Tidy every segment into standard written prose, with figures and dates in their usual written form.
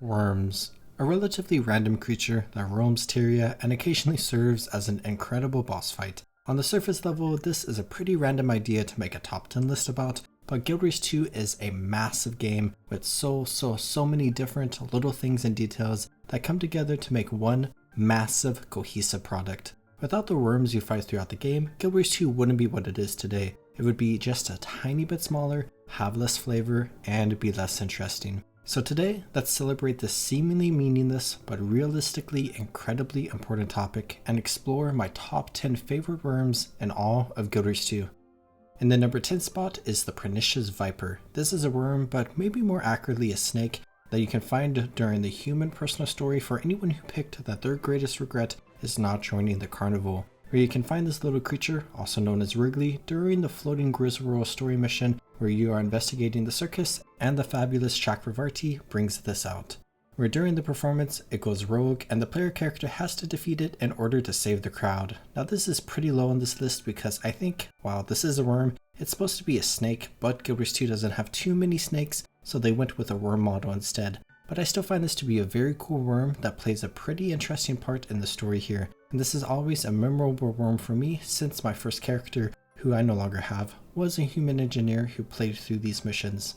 Wurms, a relatively random creature that roams Tyria and occasionally serves as an incredible boss fight. On the surface level, this is a pretty random idea to make a top 10 list about, but Guild Wars 2 is a massive game with so many different little things and details that come together to make one massive cohesive product. Without the Wurms you fight throughout the game, Guild Wars 2 wouldn't be what it is today. It would be just a tiny bit smaller, have less flavor, and be less interesting. So today, let's celebrate this seemingly meaningless but realistically incredibly important topic and explore my top 10 favorite Wurms in all of Guild Wars 2. In the number 10 spot is the Pernicious Viper. This is a worm, but maybe more accurately a snake, that you can find during the human personal story for anyone who picked that their greatest regret is not joining the carnival, where you can find this little creature, also known as Wrigley, during the Floating Griswold story mission where you are investigating the circus, and the fabulous Chakravarti brings this out. Where during the performance, it goes rogue and the player character has to defeat it in order to save the crowd. Now this is pretty low on this list because I think, while this is a worm, it's supposed to be a snake, but Guild Wars 2 doesn't have too many snakes, so they went with a worm model instead. But I still find this to be a very cool worm that plays a pretty interesting part in the story here, and this is always a memorable worm for me since my first character, who I no longer have, was a human engineer who played through these missions.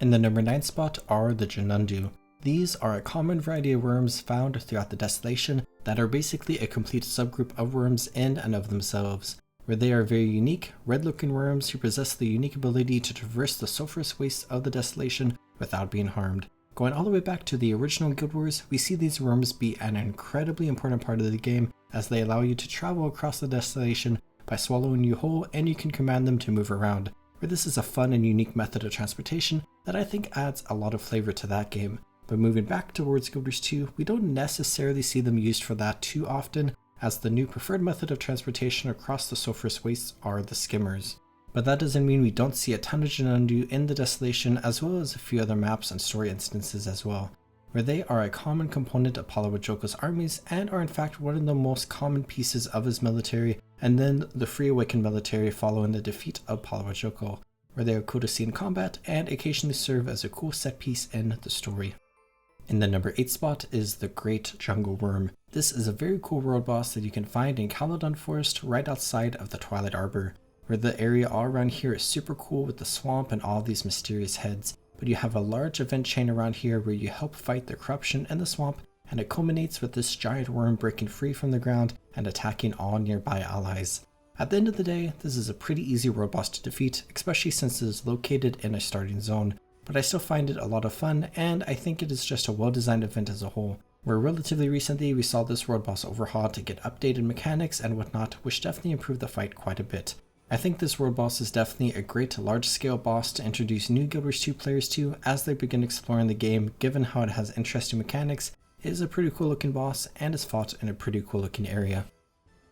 In the number 9 spot are the Junundu. These are a common variety of worms found throughout the Desolation that are basically a complete subgroup of worms in and of themselves, where they are very unique, red-looking worms who possess the unique ability to traverse the sulphurous wastes of the Desolation without being harmed. Going all the way back to the original Guild Wars, we see these worms be an incredibly important part of the game as they allow you to travel across the Desolation by swallowing you whole, and you can command them to move around, where this is a fun and unique method of transportation that I think adds a lot of flavor to that game. But moving back towards Guild Wars 2, we don't necessarily see them used for that too often, as the new preferred method of transportation across the sulphurous wastes are the skimmers. But that doesn't mean we don't see a ton of Junundu in the Desolation, as well as a few other maps and story instances as well, where they are a common component of Palawajoko's armies and are in fact one of the most common pieces of his military, and then the Free Awakened military following the defeat of Palawajoko, where they are cool to see in combat and occasionally serve as a cool set piece in the story. In the number 8 spot is the Great Jungle Worm. This is a very cool world boss that you can find in Caledon Forest right outside of the Twilight Arbor, where the area all around here is super cool with the swamp and all these mysterious heads, but you have a large event chain around here where you help fight the corruption in the swamp, and it culminates with this giant worm breaking free from the ground and attacking all nearby allies. At the end of the day, this is a pretty easy world boss to defeat, especially since it is located in a starting zone, but I still find it a lot of fun, and I think it is just a well-designed event as a whole, where relatively recently we saw this world boss overhauled to get updated mechanics and whatnot, which definitely improved the fight quite a bit. I think this world boss is definitely a great large-scale boss to introduce new Guild Wars 2 players to as they begin exploring the game, given how it has interesting mechanics, is a pretty cool looking boss, and is fought in a pretty cool looking area.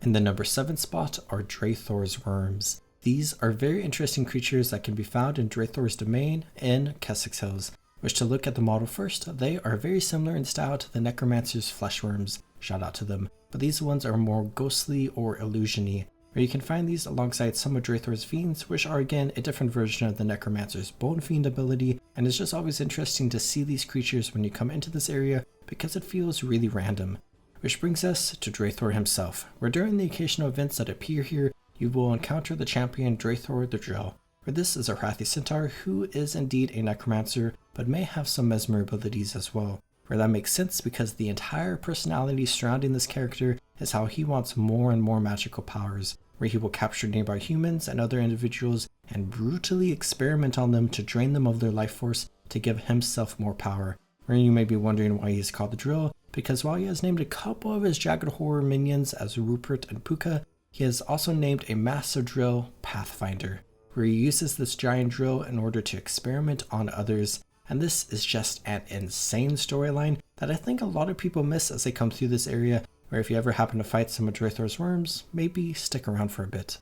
In the number 7 spot are Draithor's Wurms. These are very interesting creatures that can be found in Draithor's domain in Kessex Hills, which, to look at the model first, they are very similar in style to the Necromancer's flesh worms, shout out to them, but these ones are more ghostly or illusion-y, where you can find these alongside some of Draithor's fiends, which are again a different version of the Necromancer's bone fiend ability, and it's just always interesting to see these creatures when you come into this area because it feels really random. Which brings us to Draithor himself, where during the occasional events that appear here, you will encounter the champion Draithor the Drill, where this is a Wrathy Centaur who is indeed a Necromancer, but may have some mesmer abilities as well, where that makes sense because the entire personality surrounding this character is how he wants more and more magical powers, where he will capture nearby humans and other individuals and brutally experiment on them to drain them of their life force to give himself more power. Where you may be wondering why he is called the Drill, because while he has named a couple of his Jagged Horror minions as Rupert and Puka, he has also named a massive drill Pathfinder, where he uses this giant drill in order to experiment on others, and this is just an insane storyline that I think a lot of people miss as they come through this area, where if you ever happen to fight some of Draithor's Wurms, maybe stick around for a bit.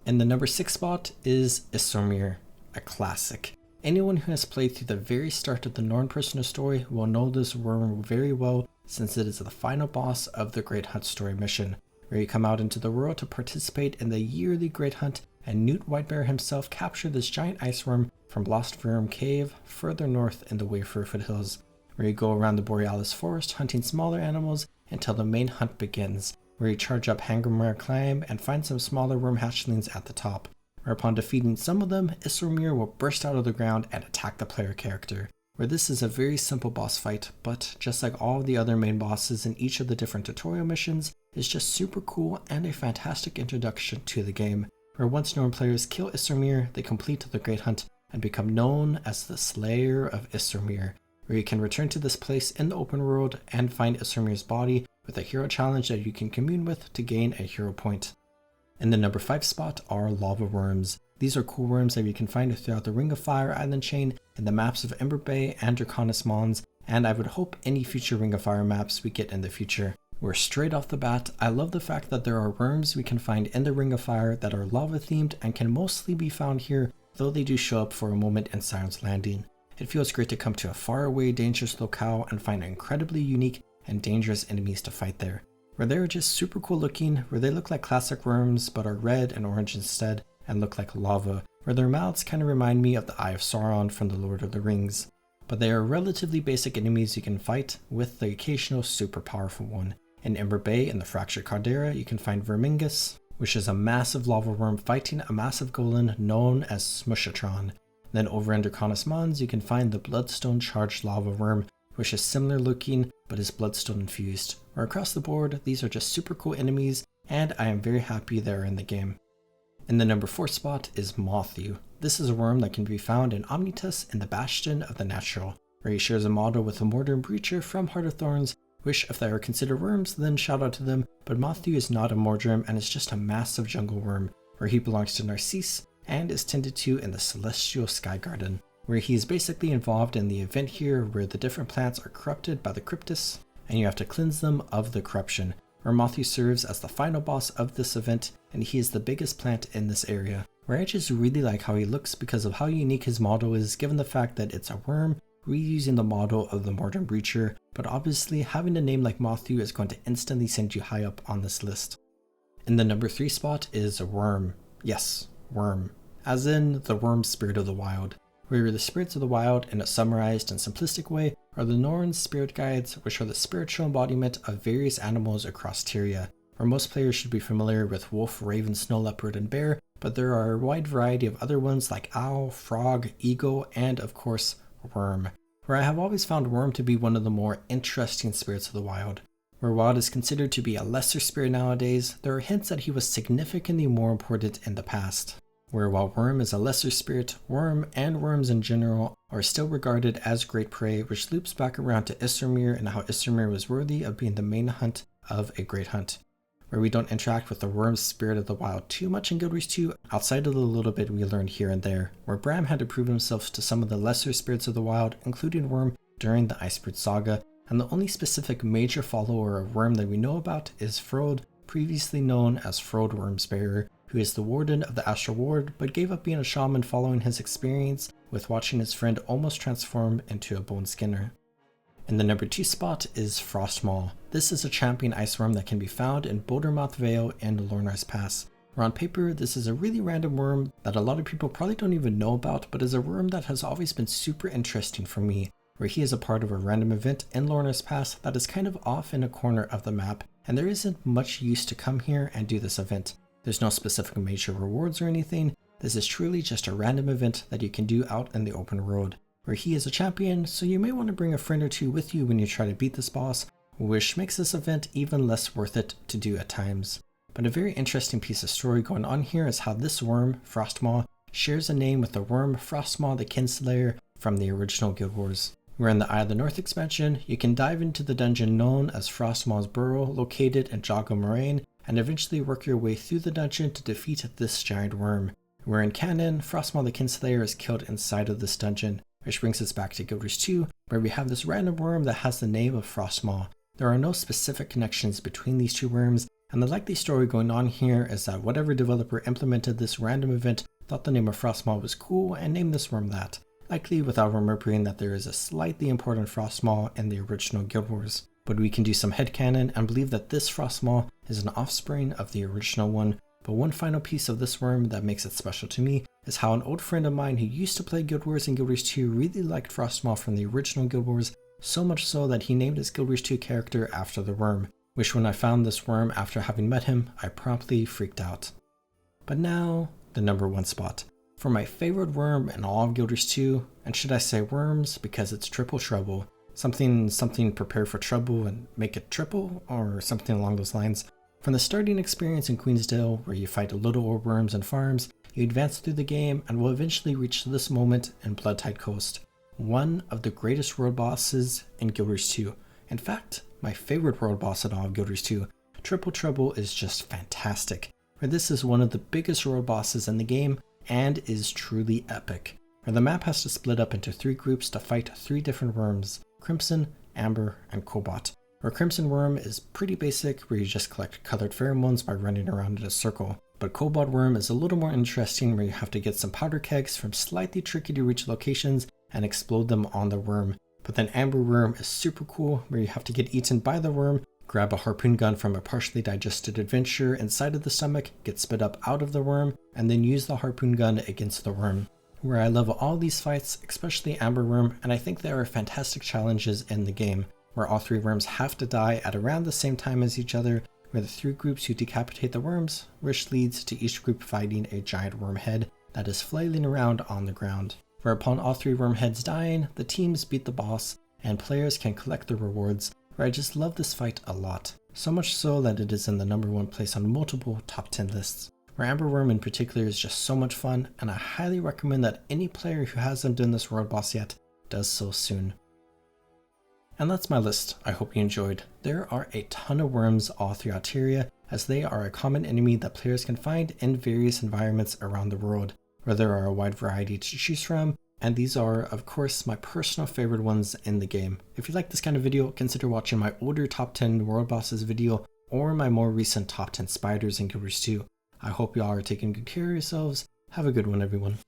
In the number 6 spot is Issormir, a classic. Anyone who has played through the very start of the Norn personal story will know this worm very well, since it is the final boss of the Great Hunt story mission, where you come out into the world to participate in the yearly Great Hunt, and Newt Whitebear himself captured this giant ice worm from Lost Wurm Cave further north in the Wayfarer foothills, where you go around the Borealis forest hunting smaller animals until the main hunt begins, where you charge up Hangomar Climb and find some smaller worm hatchlings at the top, where upon defeating some of them, Issormir will burst out of the ground and attack the player character, where this is a very simple boss fight, but just like all the other main bosses in each of the different tutorial missions, is just super cool and a fantastic introduction to the game, where once known players kill Issormir, they complete the Great Hunt and become known as the Slayer of Issormir, where you can return to this place in the open world and find Issormir's body with a hero challenge that you can commune with to gain a hero point. In the number 5 spot are Lava Wurms. These are cool worms that you can find throughout the Ring of Fire island chain in the maps of Ember Bay and Draconis Mons, and I would hope any future Ring of Fire maps we get in the future. Where straight off the bat, I love the fact that there are worms we can find in the Ring of Fire that are lava themed and can mostly be found here, though they do show up for a moment in Siren's Landing. It feels great to come to a faraway, dangerous locale and find incredibly unique and dangerous enemies to fight there, where they're just super cool looking, where they look like classic worms but are red and orange instead and look like lava, where their mouths kind of remind me of the Eye of Sauron from the Lord of the Rings. But they are relatively basic enemies you can fight, with the occasional super powerful one. In Ember Bay in the Fractured Caldera, you can find Vermingus, which is a massive lava worm fighting a massive golem known as Smushatron. Then over in Draconis Mons, you can find the Bloodstone Charged Lava Worm, which is similar looking but is Bloodstone infused. Or across the board, these are just super cool enemies, and I am very happy they're in the game. In the number 4 spot is Mawthew. This is a worm that can be found in Omnitus in the Bastion of the Natural, where he shares a model with a Mordor Breacher from Heart of Thorns, which if they are considered worms, then shout out to them, but Mawthew is not a Mordrim and is just a massive jungle worm, where he belongs to Narcisse and is tended to in the Celestial Sky Garden, where he is basically involved in the event here where the different plants are corrupted by the Cryptus, and you have to cleanse them of the corruption, where Mawthew serves as the final boss of this event, and he is the biggest plant in this area, where I just really like how he looks because of how unique his model is given the fact that it's a worm reusing the model of the Mordor Breacher, but obviously having a name like Mawthew is going to instantly send you high up on this list. In the number 3 spot is Wurm. Yes, Wurm. As in the Wurm Spirit of the Wild, where the spirits of the wild in a summarized and simplistic way are the Norn spirit guides, which are the spiritual embodiment of various animals across Tyria, where most players should be familiar with wolf, raven, snow leopard, and bear, but there are a wide variety of other ones like owl, frog, eagle, and of course, Wurm, where I have always found Wurm to be one of the more interesting spirits of the wild. Where Wild is considered to be a lesser spirit nowadays, there are hints that he was significantly more important in the past. Where while Wurm is a lesser spirit, Wurm and worms in general are still regarded as great prey, which loops back around to Issormir and how Issormir was worthy of being the main hunt of a great hunt. Where we don't interact with the Wurm Spirit of the Wild too much in Guild Wars 2, outside of the little bit we learned here and there, where Bram had to prove himself to some of the lesser spirits of the wild, including Wurm, during the Icebird Saga, and the only specific major follower of Wurm that we know about is Frode, previously known as Frode Wormsbearer, who is the warden of the Astral Ward, but gave up being a shaman following his experience with watching his friend almost transform into a bone skinner. In the number 2 spot is Frostmaw. This is a champion ice worm that can be found in Bouldermouth Vale and Lornar's Pass. Where on paper, this is a really random worm that a lot of people probably don't even know about, but is a worm that has always been super interesting for me, where he is a part of a random event in Lornar's Pass that is kind of off in a corner of the map, and there isn't much use to come here and do this event. There's no specific major rewards or anything. This is truly just a random event that you can do out in the open world, where he is a champion, so you may want to bring a friend or two with you when you try to beat this boss, which makes this event even less worth it to do at times. But a very interesting piece of story going on here is how this worm, Frostmaw, shares a name with the worm Frostmaw the Kinslayer from the original Guild Wars. Where in the Eye of the North expansion, you can dive into the dungeon known as Frostmaw's Burrow, located in Joggle Moraine, and eventually work your way through the dungeon to defeat this giant worm. Where in canon, Frostmaw the Kinslayer is killed inside of this dungeon, which brings us back to Guild Wars 2, where we have this random worm that has the name of Frostmaw. There are no specific connections between these two worms, and the likely story going on here is that whatever developer implemented this random event thought the name of Frostmaw was cool and named this worm that, likely without remembering that there is a slightly important Frostmaw in the original Guild Wars. But we can do some headcanon and believe that this Frostmaw is an offspring of the original one. But one final piece of this worm that makes it special to me is how an old friend of mine who used to play Guild Wars and Guild Wars 2 really liked Frostmaw from the original Guild Wars, so much so that he named his Guild Wars 2 character after the Wurm, which when I found this Wurm after having met him, I promptly freaked out. But now, the number 1 spot. For my favorite Wurm in all of Guild Wars 2, and should I say Wurms because it's triple trouble, something prepare for trouble and make it triple, or something along those lines. From the starting experience in Queensdale, where you fight little old worms and farms, you advance through the game and will eventually reach this moment in Bloodtide Coast, one of the greatest world bosses in Guild Wars 2. In fact, my favorite world boss in all of Guild Wars 2, Triple Trouble, is just fantastic, for this is one of the biggest world bosses in the game and is truly epic, where the map has to split up into 3 groups to fight 3 different worms, Crimson, Amber, and Cobalt. Where Crimson Wurm is pretty basic, where you just collect colored pheromones by running around in a circle. But Cobalt Wurm is a little more interesting, where you have to get some powder kegs from slightly tricky to reach locations and explode them on the worm. But then Amber Wurm is super cool, where you have to get eaten by the worm, grab a harpoon gun from a partially digested adventure inside of the stomach, get spit up out of the worm, and then use the harpoon gun against the worm. Where I love all these fights, especially Amber Wurm, and I think there are fantastic challenges in the game, where all 3 worms have to die at around the same time as each other, where the 3 groups who decapitate the worms, which leads to each group fighting a giant worm head that is flailing around on the ground. Where upon all 3 worm heads dying, the teams beat the boss, and players can collect the rewards, where I just love this fight a lot. So much so that it is in the number 1 place on multiple top 10 lists. Where Amber Wurm in particular is just so much fun, and I highly recommend that any player who hasn't done this world boss yet does so soon. And that's my list. I hope you enjoyed. There are a ton of worms all throughout Tyria, as they are a common enemy that players can find in various environments around the world, where there are a wide variety to choose from, and these are, of course, my personal favorite ones in the game. If you like this kind of video, consider watching my older top 10 world bosses video, or my more recent top 10 spiders in Guild Wars 2. I hope you all are taking good care of yourselves. Have a good one, everyone.